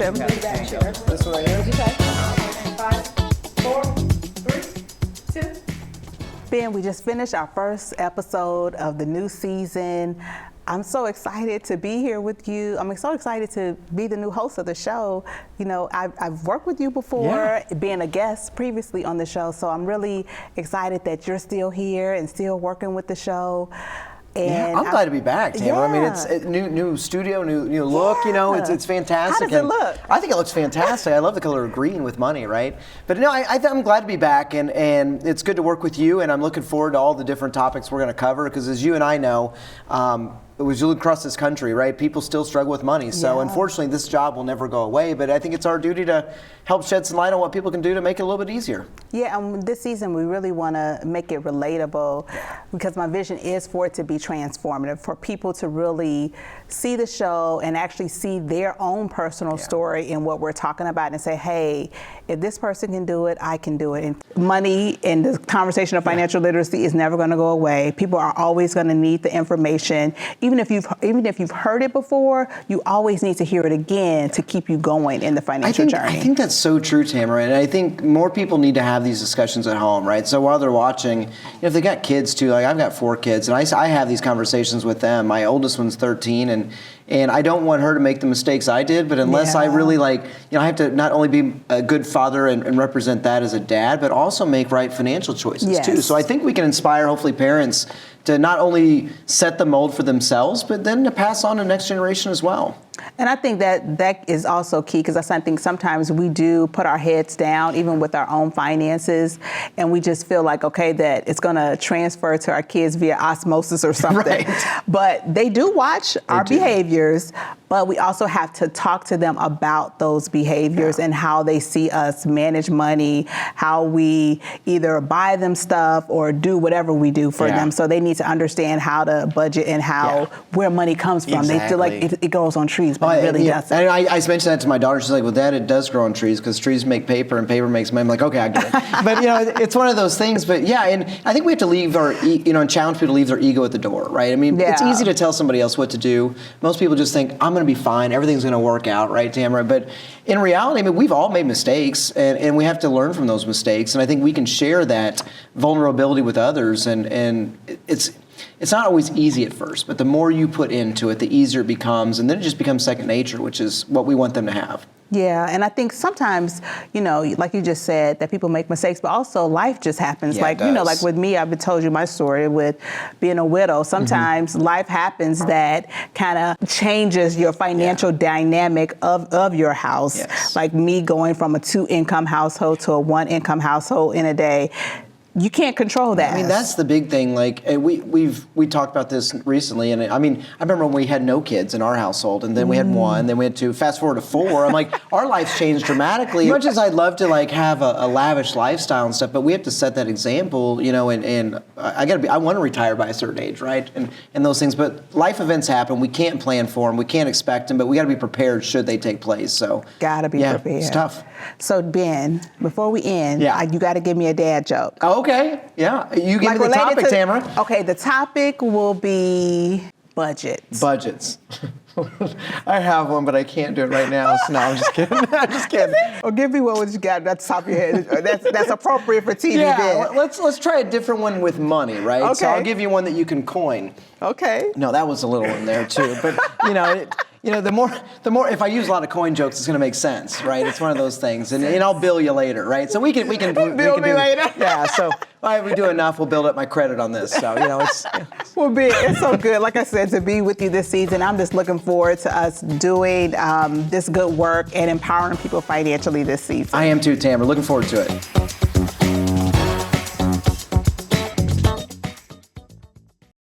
Tim. This one right here. Did you say? 5, 4, 3, 2. Ben, we just finished our first episode of the new season. I'm so excited to be here with you. I'm so excited to be the new host of the show. You know, I've worked with you before, being a guest previously on the show, so I'm really excited that you're still here and still working with the show. And I'm glad to be back, Tamara. Yeah. I mean, it's a new studio, new look. You know, it's fantastic. How does it look? I think it looks fantastic. I love the color of green with money, right? But no, I'm glad to be back, and it's good to work with you. And I'm looking forward to all the different topics we're going to cover, because as you and I know, as you look across this country, right, people still struggle with money. So unfortunately, this job will never go away. But I think it's our duty to help shed some light on what people can do to make it a little bit easier. Yeah, and this season we really want to make it relatable, because my vision is for it to be transformative, for people to really see the show and actually see their own personal story in what we're talking about and say, hey, if this person can do it, I can do it. And money and the conversation of financial literacy is never going to go away. People are always going to need the information. Even if you've heard it before, you always need to hear it again to keep you going in the financial journey. I think that's so true, Tamara, and I think more people need to have these discussions at home, right? So while they're watching, if they got kids too, like I've got 4 kids, and I have these conversations with them. My oldest one's 13, and I don't want her to make the mistakes I did, but unless I really I have to not only be a good father and represent that as a dad, but also make right financial choices too. So I think we can inspire, hopefully, parents to not only set the mold for themselves, but then to pass on to the next generation as well. And I think that is also key, because I think sometimes we do put our heads down, even with our own finances, and we just feel like, okay, that it's going to transfer to our kids via osmosis or something. Right. But they do watch our behaviors, but we also have to talk to them about those behaviors and how they see us manage money, how we either buy them stuff or do whatever we do for them. So they need to understand how to budget and how where money comes from. They feel like it grows on trees, but it really doesn't. And I mentioned that to my daughter. She's like, well, Dad, it does grow on trees, because trees make paper and paper makes money. I'm like, okay, I get it. But it's one of those things. But and I think we have to leave our, and challenge people to leave their ego at the door, right? I mean, it's easy to tell somebody else what to do. Most people just think, I'm going to be fine, everything's going to work out, right, Tamara? But in reality, I mean, we've all made mistakes, and we have to learn from those mistakes. And I think we can share that vulnerability with others, and it's not always easy at first, but the more you put into it, the easier it becomes, and then it just becomes second nature, which is what we want them to have. Yeah, and I think sometimes, like you just said, that people make mistakes, but also life just happens. Yeah, like with me, I've told you my story with being a widow. Sometimes life happens that kind of changes your financial dynamic of your house. Yes. Like me going from a 2-income household to a 1-income household in a day. You can't control that. I mean, that's the big thing. Like we talked about this recently, and I mean, I remember when we had no kids in our household, and then we had 1, then we had 2. Fast forward to 4, I'm like, our life's changed dramatically. As much as I'd love to have a lavish lifestyle and stuff, but we have to set that example, and I want to retire by a certain age, right? And those things. But life events happen. We can't plan for them. We can't expect them, but we got to be prepared should they take place. So gotta be prepared. It's tough. So Ben, before we end, you got to give me a dad joke. Okay, you give me the topic, Tamara. Okay, the topic will be budgets. Budgets. I have one, but I can't do it right now. So no, I'm just kidding. I'm just kidding. Well, give me what you got at the top of your head. That's appropriate for TV. Yeah, let's try a different one with money, right? Okay. So I'll give you one that you can coin. Okay. No, that was a little one there too, but the more if I use a lot of coin jokes, it's going to make sense, right? It's one of those things, and I'll bill you later, right? So we can bill me later. Yeah. So if we do enough, we'll build up my credit on this. So it's. Well, Ben, it's so good, like I said, to be with you this season. I'm just looking forward to us doing this good work and empowering people financially this season. I am too, Tamara. Looking forward to it.